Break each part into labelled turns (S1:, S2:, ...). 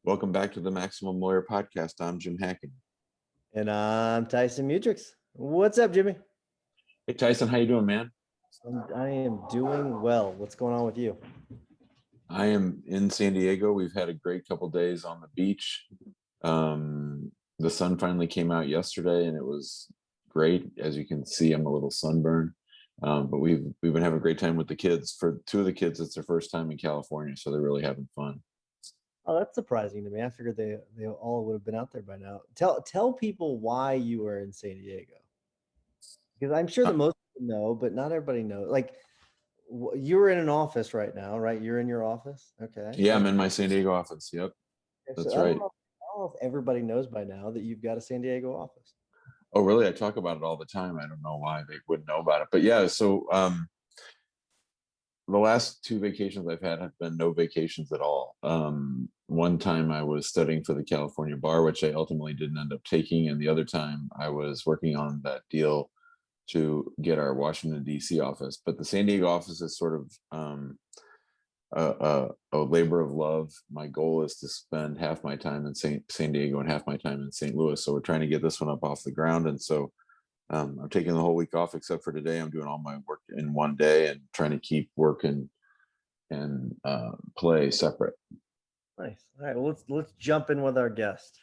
S1: Welcome back to the Maximum Lawyer Podcast. I'm Jim Hacking.
S2: And I'm Tyson Mutrix. What's up, Jimmy?
S1: Hey Tyson, how you doing, man?
S2: I am doing well. What's going on with you?
S1: I am in San Diego. We've had a great couple days on the beach. The sun finally came out yesterday, and it was great. As you can see, I'm a little sunburned, but we've been having a great time with the kids. For two of the kids, it's their first time in California, so they're really having fun.
S2: Oh, that's surprising to me. I figured they all would have been out there by now. Tell people why you were in San Diego, because I'm sure that
S1: Uh,
S2: most people know, but not everybody knows. Like you're in an office right now, right? You're in your office. Okay.
S1: yeah, I'm in my San Diego office. Yep,
S2: So
S1: that's
S2: I
S1: right.
S2: don't know if everybody knows by now that you've got a San Diego office.
S1: Oh, really? I talk about it all the time. I don't know why they wouldn't know about it, but yeah. So the last two vacations I've had have been no vacations at all. One time I was studying for the California bar, which I ultimately didn't end up taking, and the other time I was working on that deal to get our Washington D.C. office. But the San Diego office is sort of a labor of love. My goal is to spend half my time in San Diego and half my time in St. Louis. So we're trying to get this one up off the ground, and so I'm taking the whole week off except for today. I'm doing all my work in one day and trying to keep work and play separate.
S2: Nice. All right. Well, let's jump in with our guest.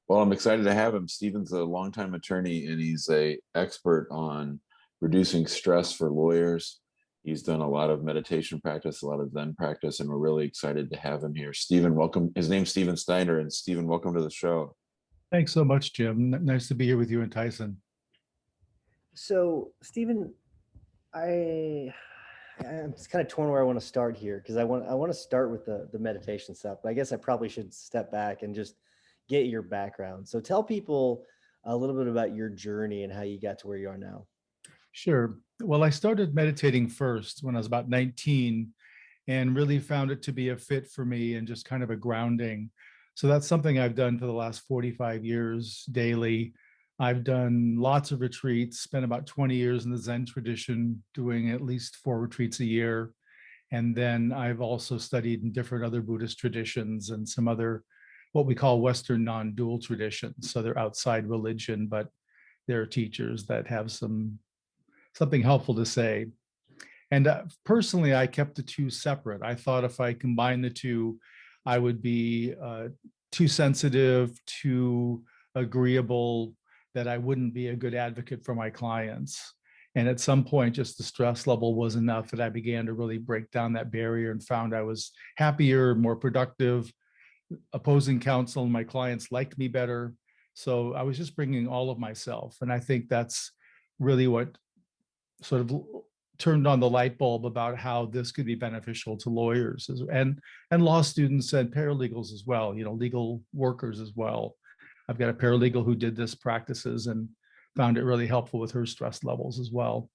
S1: Well, I'm excited to have him. Steven's a longtime attorney and he's a expert on reducing stress for lawyers. He's done a lot of meditation practice, a lot of Zen practice, and we're really excited to have him here. Steven, welcome. His name's Steven Snyder, and Steven, welcome to the show.
S3: Thanks so much, Jim. Nice to be here with you and Tyson.
S2: So, Stephen, I'm just kind of torn where I want to start here because I want to start with the meditation stuff, but I guess I probably should step back and just get your background. So tell people a little bit about your journey and how you got to where you are now.
S3: Sure. Well, I started meditating first when I was about 19 and really found it to be a fit for me and just kind of a grounding. So that's something I've done for the last 45 years daily. I've done lots of retreats, spent about 20 years in the Zen tradition, doing at least 4 retreats a year. And then I've also studied in different other Buddhist traditions and some other, what we call Western non-dual traditions. So they're outside religion, but they're teachers that have something helpful to say. And personally, I kept the two separate. I thought if I combine the two, I would be too sensitive, too agreeable, that I wouldn't be a good advocate for my clients. And at some point, just the stress level was enough that I began to really break down that barrier and found I was happier, more productive, opposing counsel, and my clients liked me better. So I was just bringing all of myself. And I think that's really what sort of turned on the light bulb about how this could be beneficial to lawyers and law students and paralegals as well, legal workers as well. I've got a paralegal who did this practices and found it really helpful with her stress levels as well.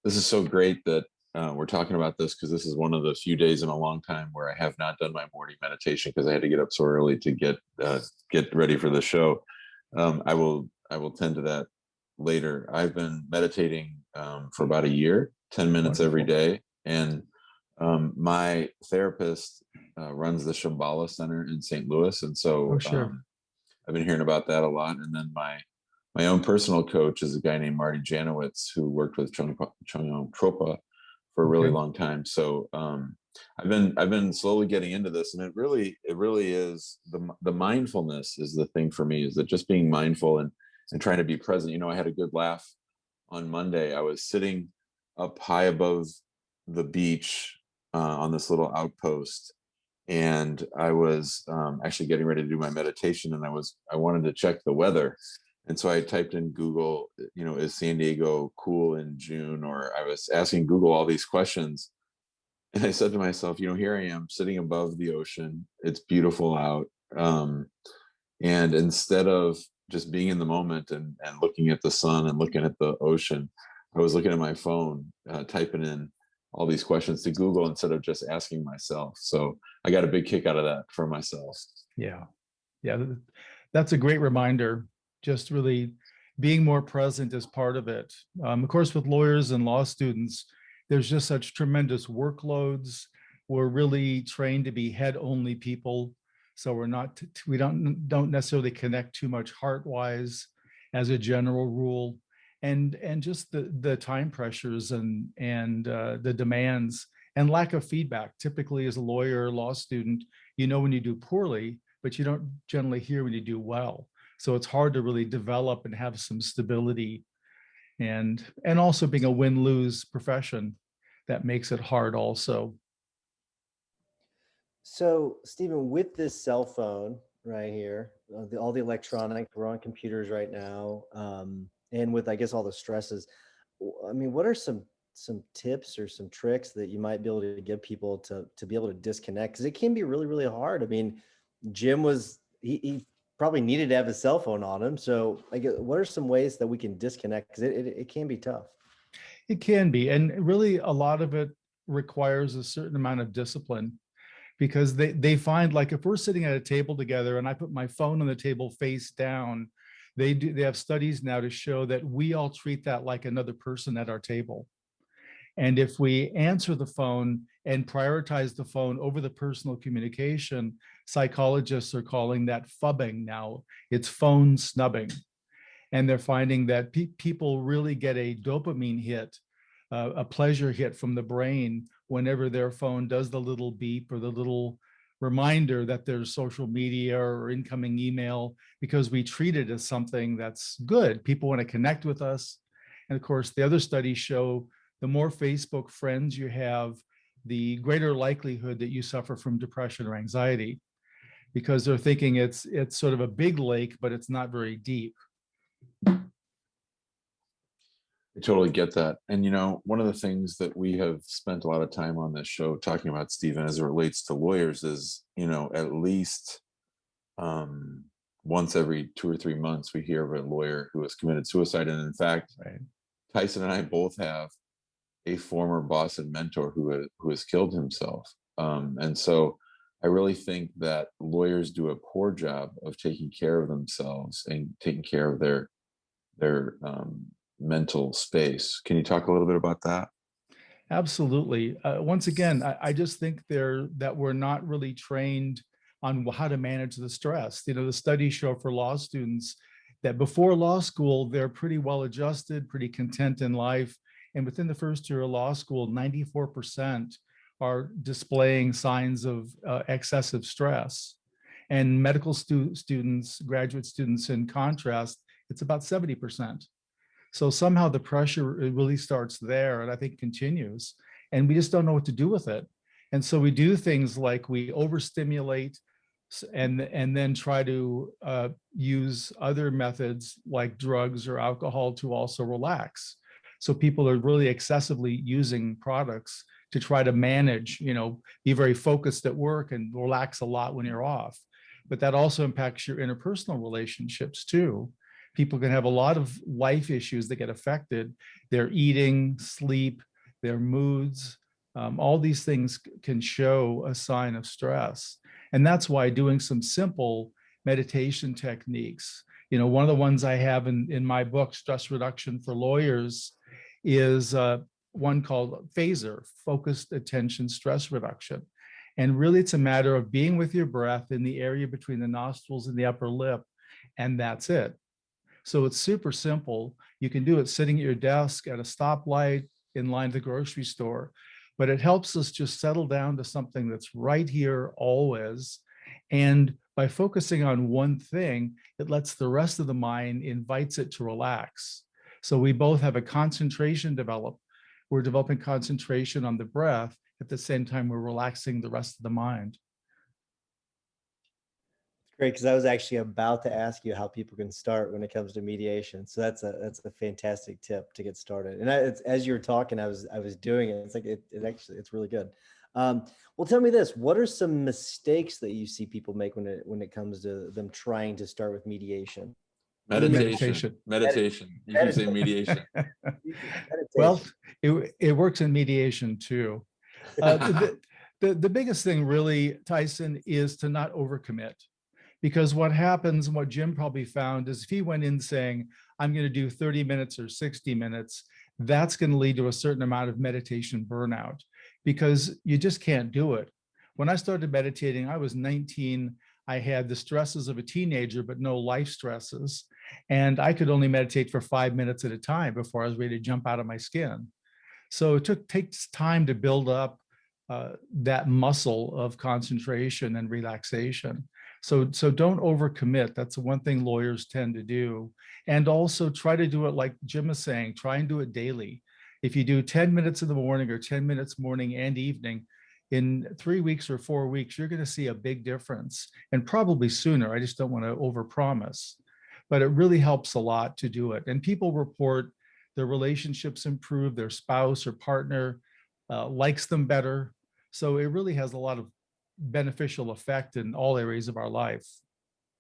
S1: This is so great that we're talking about this because this is one of the few days in a long time where I have not done my morning meditation because I had to get up so early to get ready for the show. I will tend to that later. I've been meditating for about a year, 10 minutes
S3: Wonderful.
S1: every day, and my therapist runs the Shambhala Center in St. Louis, and so
S3: Oh, sure.
S1: I've been hearing about that a lot. And then my own personal coach is a guy named Marty Janowitz who worked with Chung Tropa for a really
S3: Okay.
S1: long time. So I've been slowly getting into this, and it really is the mindfulness is the thing for me. Is that just being mindful and trying to be present. I had a good laugh on Monday. I was sitting up high above the beach on this little outpost, and I was actually getting ready to do my meditation, and I wanted to check the weather, and so I typed in Google, is San Diego cool in June? Or I was asking Google all these questions, and I said to myself, here I am sitting above the ocean. It's beautiful out, and instead of just being in the moment and looking at the sun and looking at the ocean, I was looking at my phone, typing in all these questions to Google instead of just asking myself. So I got a big kick out of that for myself.
S3: Yeah. Yeah. That's a great reminder. Just really being more present is part of it. Of course, with lawyers and law students, there's just such tremendous workloads. We're really trained to be head only people. So we don't necessarily connect too much heart-wise as a general rule. And just the time pressures and the demands and lack of feedback. Typically, as a lawyer or law student, you know when you do poorly, but you don't generally hear when you do well. So it's hard to really develop and have some stability. And also being a win-lose profession, that makes it hard also.
S2: So, Stephen, with this cell phone right here, all the electronic, we're on computers right now, and with, I guess, all the stresses, I mean, what are some tips or some tricks that you might be able to give people to be able to disconnect? Because it can be really, really hard. I mean, Jim he probably needed to have a cell phone on him. So, I guess, what are some ways that we can disconnect? Because it can be tough.
S3: It can be, and really a lot of it requires a certain amount of discipline, because they find, like, if we're sitting at a table together and I put my phone on the table face down, they have studies now to show that we all treat that like another person at our table. And if we answer the phone and prioritize the phone over the personal communication, psychologists are calling that phubbing now. It's phone snubbing. And they're finding that people really get a dopamine hit, a pleasure hit from the brain whenever their phone does the little beep or the little reminder that there's social media or incoming email, because we treat it as something that's good. People want to connect with us. And of course, the other studies show the more Facebook friends you have, the greater likelihood that you suffer from depression or anxiety, because they're thinking it's sort of a big lake, but it's not very deep.
S1: I totally get that. And, one of the things that we have spent a lot of time on this show talking about, Stephen, as it relates to lawyers is, at least once every 2 or 3 months, we hear of a lawyer who has committed suicide. And in fact,
S3: Right.
S1: Tyson and I both have a former boss and mentor who has killed himself. And so I really think that lawyers do a poor job of taking care of themselves and taking care of their mental space. Can you talk a little bit about that?
S3: Absolutely. Once again, I just think that we're not really trained on how to manage the stress. The studies show for law students that before law school, they're pretty well adjusted, pretty content in life. And within the first year of law school, 94% are displaying signs of excessive stress. And medical students, graduate students, in contrast, it's about 70%. So somehow the pressure really starts there, and I think continues, and we just don't know what to do with it. And so we do things like we overstimulate and then try to use other methods like drugs or alcohol to also relax. So people are really excessively using products to try to manage, be very focused at work and relax a lot when you're off. But that also impacts your interpersonal relationships too. People can have a lot of life issues that get affected. Their eating, sleep, their moods, all these things can show a sign of stress. And that's why doing some simple meditation techniques, one of the ones I have in my book, Stress Reduction for Lawyers, is one called PHASER, Focused Attention Stress Reduction. And really, it's a matter of being with your breath in the area between the nostrils and the upper lip, and that's it. So it's super simple. You can do it sitting at your desk, at a stoplight, in line at the grocery store, but it helps us just settle down to something that's right here always. And by focusing on one thing, it lets the rest of the mind, invites it to relax. So we both have a concentration develop. We're developing concentration on the breath at the same time we're relaxing the rest of the mind.
S2: Great, because I was actually about to ask you how people can start when it comes to mediation. So that's a fantastic tip to get started. And as you were talking, I was doing it. It's like it's really good. Well, tell me this: what are some mistakes that you see people make when it comes to them trying to start with mediation?
S1: Meditation. You can say mediation.
S3: Well, it works in mediation too. The biggest thing really, Tyson, is to not overcommit. Because what happens, and what Jim probably found, is if he went in saying, I'm going to do 30 minutes or 60 minutes, that's going to lead to a certain amount of meditation burnout, because you just can't do it. When I started meditating, I was 19. I had the stresses of a teenager, but no life stresses. And I could only meditate for 5 minutes at a time before I was ready to jump out of my skin. So it takes time to build up that muscle of concentration and relaxation. So don't overcommit. That's the one thing lawyers tend to do. And also try to do it like Jim is saying, try and do it daily. If you do 10 minutes in the morning or 10 minutes morning and evening, in 3 weeks or 4 weeks, you're going to see a big difference, and probably sooner. I just don't want to overpromise, but it really helps a lot to do it. And people report their relationships improve, their spouse or partner likes them better. So it really has a lot of beneficial effect in all areas of our life.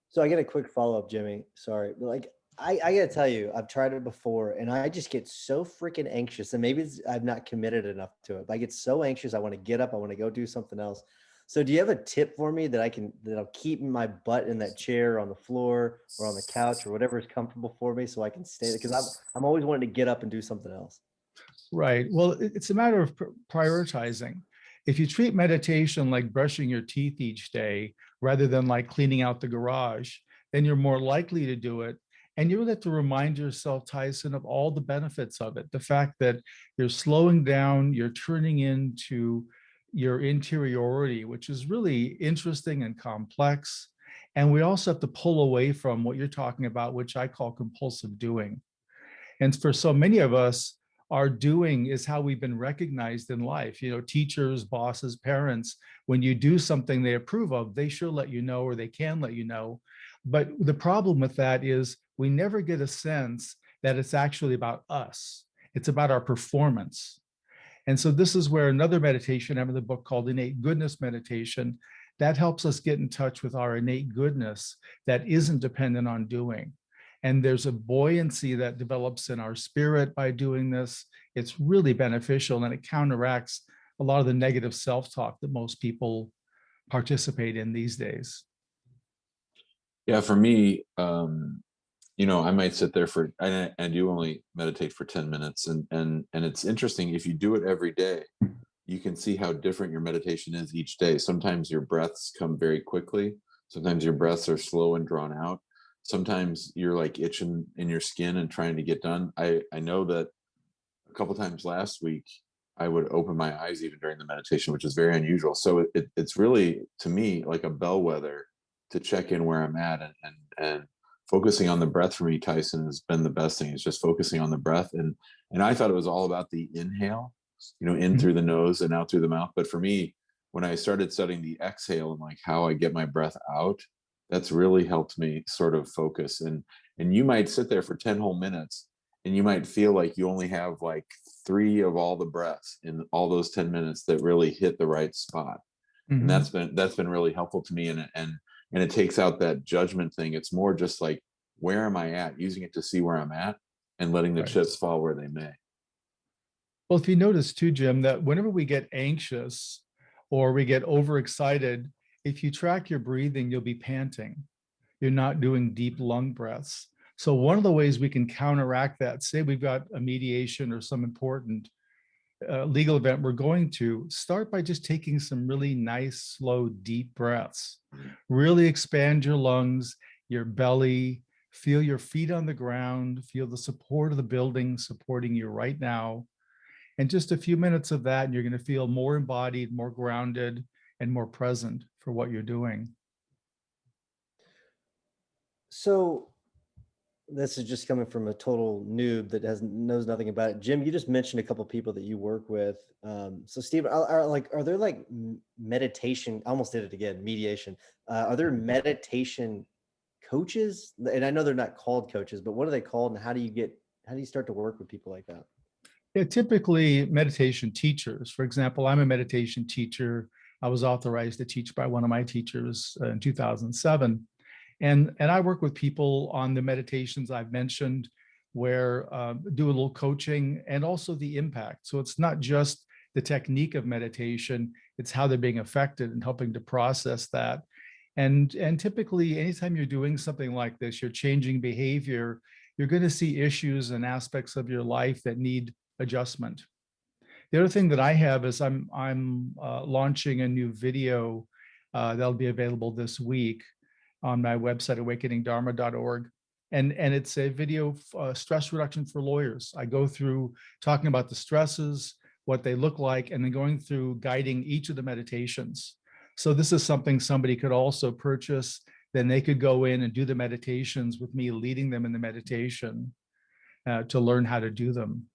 S2: So I get a quick follow-up, Jimmy. Sorry. Like I gotta tell you, I've tried it before and I just get so freaking anxious. And maybe I'm not committed enough to it, but I get so anxious. I want to get up, I want to go do something else. So do you have a tip for me that'll keep my butt in that chair on the floor or on the couch or whatever is comfortable for me so I can stay there? Because I'm always wanting to get up and do something else.
S3: Right. Well, it's a matter of prioritizing. If you treat meditation like brushing your teeth each day rather than like cleaning out the garage, then you're more likely to do it. And you really have to remind yourself, Tyson, of all the benefits of it. The fact that you're slowing down, you're turning into your interiority, which is really interesting and complex. And we also have to pull away from what you're talking about, which I call compulsive doing. And for so many of us, our doing is how we've been recognized in life. You know, teachers, bosses, parents, when you do something they approve of, they sure let you know, or they can let you know. But the problem with that is we never get a sense that it's actually about us. It's about our performance. And so this is where another meditation, I have in the book called Innate Goodness Meditation, that helps us get in touch with our innate goodness that isn't dependent on doing. And there's a buoyancy that develops in our spirit by doing this. It's really beneficial, and it counteracts a lot of the negative self-talk that most people participate in these days.
S1: Yeah, for me, I might sit there for, I do only meditate for 10 minutes. And it's interesting, if you do it every day, you can see how different your meditation is each day. Sometimes your breaths come very quickly. Sometimes your breaths are slow and drawn out. Sometimes you're like itching in your skin and trying to get done. I know that a couple times last week, I would open my eyes even during the meditation, which is very unusual. So it's really, to me, like a bellwether to check in where I'm at, and focusing on the breath for me, Tyson, has been the best thing. It's just focusing on the breath. And I thought it was all about the inhale, in through the nose and out through the mouth. But for me, when I started studying the exhale and like how I get my breath out, that's really helped me sort of focus. And you might sit there for 10 whole minutes and you might feel like you only have like 3 of all the breaths in all those 10 minutes that really hit the right spot. And that's been really helpful to me. And it takes out that judgment thing. It's more just like, where am I at? Using it to see where I'm at and letting the chips fall where they may.
S3: Well, if you notice too, Jim, that whenever we get anxious or we get overexcited, if you track your breathing, you'll be panting. You're not doing deep lung breaths. So one of the ways we can counteract that, say we've got a mediation or some important legal event we're going to, start by just taking some really nice, slow, deep breaths. Really expand your lungs, your belly, feel your feet on the ground, feel the support of the building supporting you right now. And just a few minutes of that, and you're going to feel more embodied, more grounded, and more present for what you're doing.
S2: So this is just coming from a total noob that knows nothing about it. Jim, you just mentioned a couple of people that you work with. So Steve, are there like meditation? I almost did it again. Mediation. Are there meditation coaches? And I know they're not called coaches, but what are they called? And how do you start to work with people like that?
S3: Yeah, typically meditation teachers. For example, I'm a meditation teacher. I was authorized to teach by one of my teachers in 2007. And I work with people on the meditations I've mentioned, where do a little coaching and also the impact. So it's not just the technique of meditation, it's how they're being affected and helping to process that. And typically, anytime you're doing something like this, you're changing behavior, you're going to see issues and aspects of your life that need adjustment. The other thing that I have is I'm launching a new video That'll be available this week on my website, awakeningdharma.org. And it's a video stress reduction for lawyers. I go through talking about the stresses, what they look like, and then going through guiding each of the meditations. So this is something somebody could also purchase. Then they could go in and do the meditations with me leading them in the meditation to learn how to do them.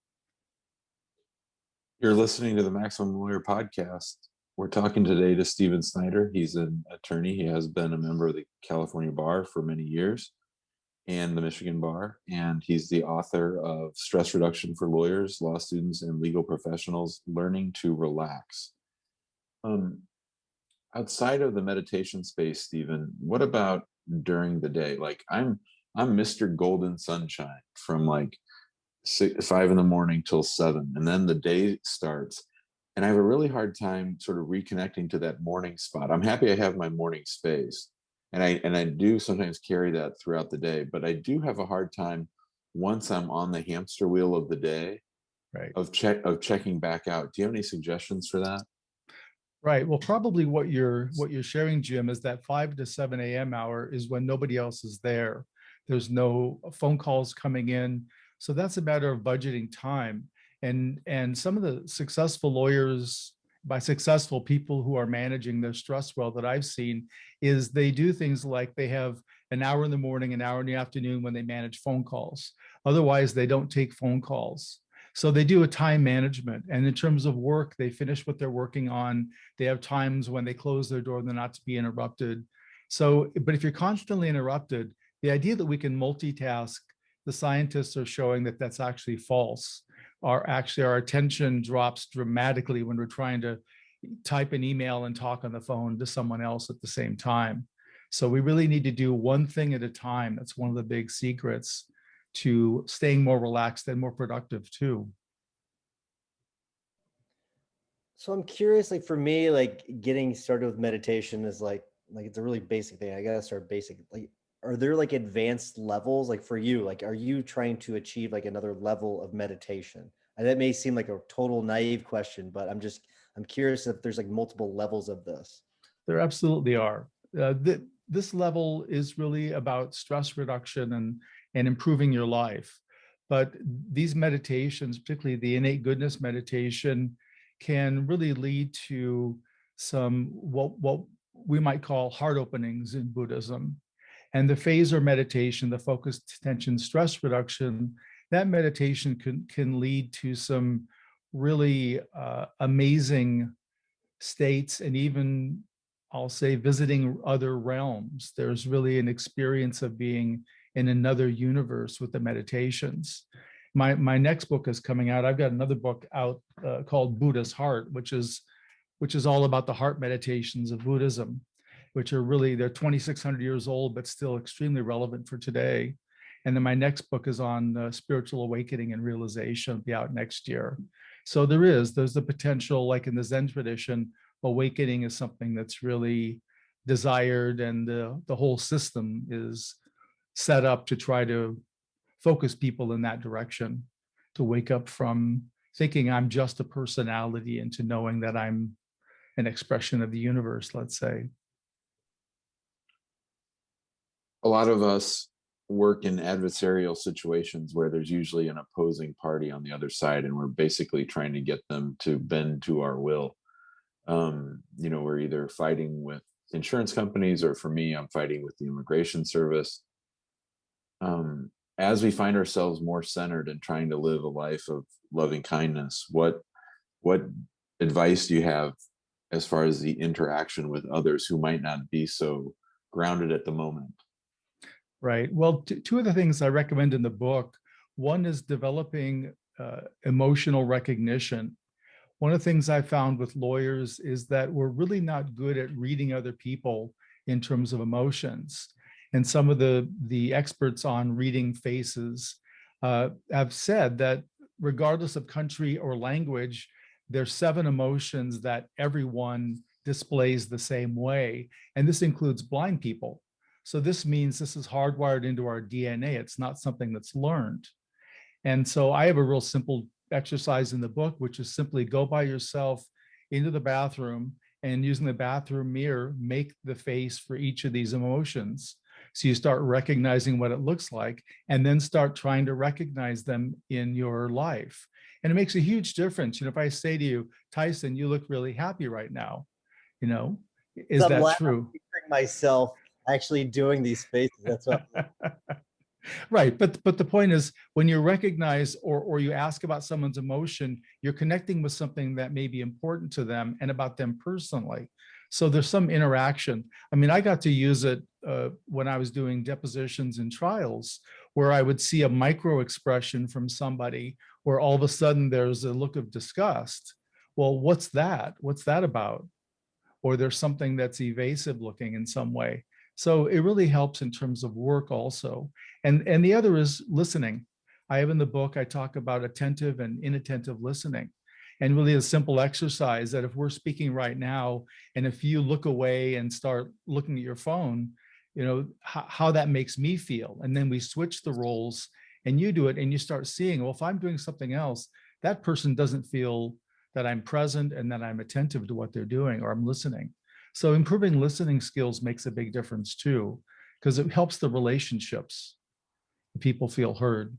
S1: You're listening to the Maximum Lawyer Podcast. We're talking today to Stephen Snyder. He's an attorney. He has been a member of the California Bar for many years and the Michigan Bar. And he's the author of Stress Reduction for Lawyers, Law Students, and Legal Professionals, Learning to Relax. Outside of the meditation space, Stephen, what about during the day? Like I'm Mr. Golden Sunshine from like 5 in the morning till 7, and then the day starts. And I have a really hard time sort of reconnecting to that morning spot. I'm happy I have my morning space. And I do sometimes carry that throughout the day, but I do have a hard time once I'm on the hamster wheel of the day,
S3: Right.
S1: of checking back out. Do you have any suggestions for that?
S3: Right. Well, probably what you're sharing, Jim, is that 5 to 7 a.m. hour is when nobody else is there. There's no phone calls coming in. So that's a matter of budgeting time. And some of the successful lawyers, by successful people who are managing their stress well that I've seen, is they do things like they have an hour in the morning, an hour in the afternoon when they manage phone calls. Otherwise, they don't take phone calls. So they do a time management. And in terms of work, they finish what they're working on. They have times when they close their door and they're not to be interrupted. So, but if you're constantly interrupted, the idea that we can multitask, the scientists are showing that that's actually false. Our attention drops dramatically when we're trying to type an email and talk on the phone to someone else at the same time. So we really need to do one thing at a time. That's one of the big secrets to staying more relaxed and more productive too.
S2: So I'm curious, like for me, like getting started with meditation is like it's a really basic thing. I gotta start basic. Like, are there like advanced levels? Like for you, like are you trying to achieve like another level of meditation? And that may seem like a total naive question, but I'm curious if there's like multiple levels of this.
S3: There absolutely are. This level is really about stress reduction and improving your life. But these meditations, particularly the innate goodness meditation, can really lead to some what we might call heart openings in Buddhism. And the phaser meditation, the focused attention stress reduction, that meditation can lead to some really amazing states, and even I'll say visiting other realms. There's really an experience of being in another universe with the meditations. My next book is coming out. I've got another book out called Buddha's Heart, which is all about the heart meditations of Buddhism, which are really, they're 2,600 years old, but still extremely relevant for today. And then my next book is on spiritual awakening and realization. It'll be out next year. So there's the potential, like in the Zen tradition, awakening is something that's really desired, and the whole system is set up to try to focus people in that direction, to wake up from thinking I'm just a personality into knowing that I'm an expression of the universe, let's say.
S1: A lot of us work in adversarial situations where there's usually an opposing party on the other side, and we're basically trying to get them to bend to our will. We're either fighting with insurance companies, or for me, I'm fighting with the immigration service. As we find ourselves more centered and trying to live a life of loving kindness, what advice do you have as far as the interaction with others who might not be so grounded at the moment?
S3: Right. Well, two of the things I recommend in the book, one is developing emotional recognition. One of the things I found with lawyers is that we're really not good at reading other people in terms of emotions. And some of the experts on reading faces have said that regardless of country or language, there's 7 emotions that everyone displays the same way. And this includes blind people. So this means this is hardwired into our DNA. It's not something that's learned. And so I have a real simple exercise in the book, which is simply go by yourself into the bathroom and using the bathroom mirror, make the face for each of these emotions. So you start recognizing what it looks like, and then start trying to recognize them in your life. And it makes a huge difference. If I say to you, Tyson, you look really happy right now, is
S2: I'm
S3: that true?
S2: picturing myself actually doing these faces. That's what.
S3: Right. But the point is, when you recognize or you ask about someone's emotion, you're connecting with something that may be important to them and about them personally. So there's some interaction. I mean, I got to use it when I was doing depositions and trials, where I would see a micro expression from somebody where all of a sudden there's a look of disgust. Well, what's that? What's that about? Or there's something that's evasive looking in some way. So it really helps in terms of work also. And the other is listening. I have in the book, I talk about attentive and inattentive listening. And really a simple exercise that if we're speaking right now, and if you look away and start looking at your phone, how that makes me feel. And then we switch the roles and you do it and you start seeing, well, if I'm doing something else, that person doesn't feel that I'm present and that I'm attentive to what they're doing or I'm listening. So improving listening skills makes a big difference too, because it helps the relationships. People feel heard.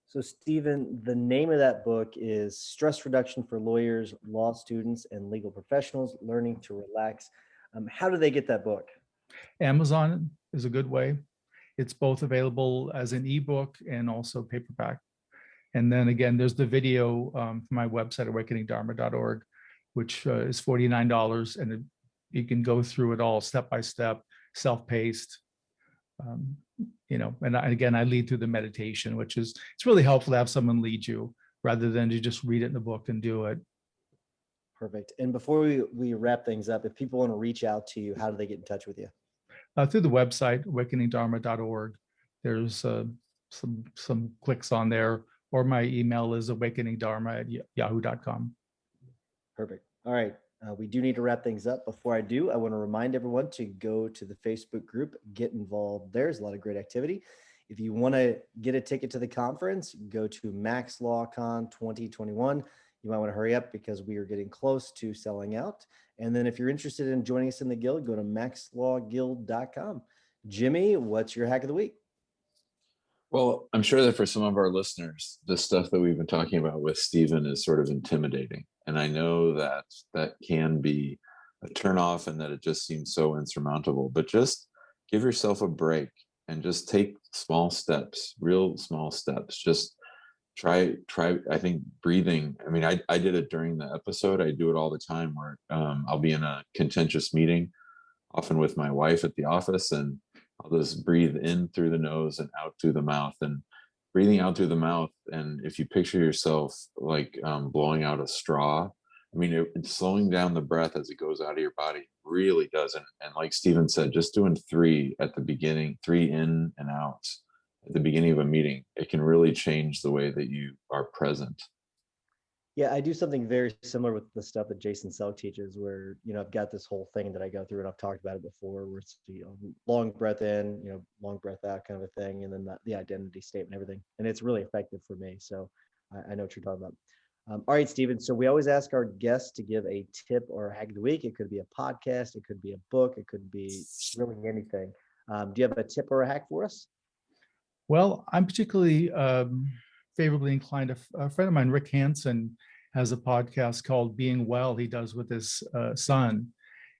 S2: So, Stephen, the name of that book is Stress Reduction for Lawyers, Law Students, and Legal Professionals Learning to Relax. How do they get that book?
S3: Amazon is a good way. It's both available as an ebook and also paperback. And then again, there's the video from my website, awakeningdharma.org, which is $49. And you can go through it all step by step, self-paced. And again, I lead through the meditation, which is, it's really helpful to have someone lead you rather than to just read it in the book and do it.
S2: Perfect. And before we wrap things up, if people want to reach out to you, how do they get in touch with you?
S3: Through the website, awakeningdharma.org. There's some clicks on there, or my email is awakeningdharma@yahoo.com.
S2: Perfect. All right. We do need to wrap things up. Before I do, I want to remind everyone to go to the Facebook group, get involved. There's a lot of great activity. If you want to get a ticket to the conference, go to Max LawCon 2021. You might want to hurry up because we are getting close to selling out. And then if you're interested in joining us in the guild, go to maxlawguild.com. Jimmy, what's your hack of the week?
S1: Well, I'm sure that for some of our listeners, the stuff that we've been talking about with Stephen is sort of intimidating. And I know that that can be a turnoff and that it just seems so insurmountable, but just give yourself a break and just take small steps, real small steps. Just try, I think breathing. I mean, I did it during the episode. I do it all the time where I'll be in a contentious meeting, often with my wife at the office, and I'll just breathe in through the nose and out through the mouth. And breathing out through the mouth, and if you picture yourself like blowing out a straw, I mean, it's slowing down the breath as it goes out of your body really does. And like Stephen said, just doing 3 at the beginning, 3 in and out at the beginning of a meeting, it can really change the way that you are present.
S2: Yeah, I do something very similar with the stuff that Jason Selk teaches, where, I've got this whole thing that I go through, and I've talked about it before, where it's, long breath in, long breath out kind of a thing, and then the identity statement, everything. And it's really effective for me. So I know what you're talking about. All right, Stephen. So we always ask our guests to give a tip or a hack of the week. It could be a podcast, it could be a book, it could be really anything. Do you have a tip or a hack for us?
S3: Well, I'm particularly favorably inclined. A friend of mine, Rick Hansen, has a podcast called Being Well. He does with his son,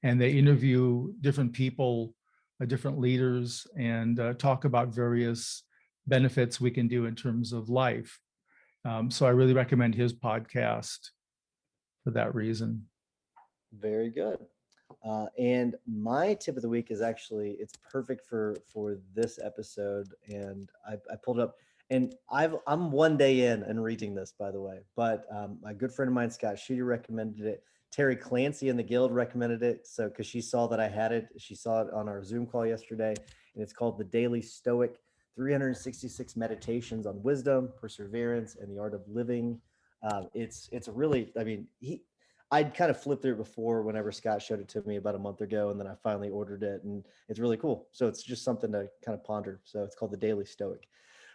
S3: and they interview different people, different leaders, and talk about various benefits we can do in terms of life. So I really recommend his podcast for that reason.
S2: Very good. And my tip of the week is actually, it's perfect for this episode. And I pulled it up, and I'm one day in and reading this, by the way, but my good friend of mine, Scott Shooter, recommended it. Terry Clancy in the guild recommended it. So, cause she saw that I had it, she saw it on our Zoom call yesterday, and it's called The Daily Stoic, 366 Meditations on Wisdom, Perseverance, and the Art of Living. It's a really, I mean, I'd kind of flipped through it before whenever Scott showed it to me about a month ago, and then I finally ordered it, and it's really cool. So it's just something to kind of ponder. So it's called The Daily Stoic.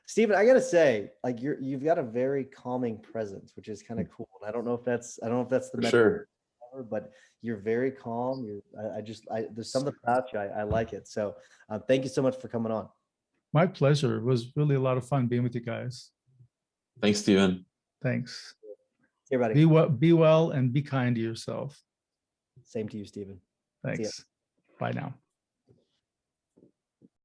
S2: Stephen, I gotta say, like you've got a very calming presence, which is kind of cool. And I don't know if that's the
S1: For sure.
S2: but you're very calm. There's something about you. I like it. So thank you so much for coming on.
S3: My pleasure. It was really a lot of fun being with you guys.
S1: Thanks, Stephen.
S3: Thanks.
S2: See you, buddy.
S3: Be well and be kind to yourself.
S2: Same to you, Stephen.
S3: Thanks. Bye now.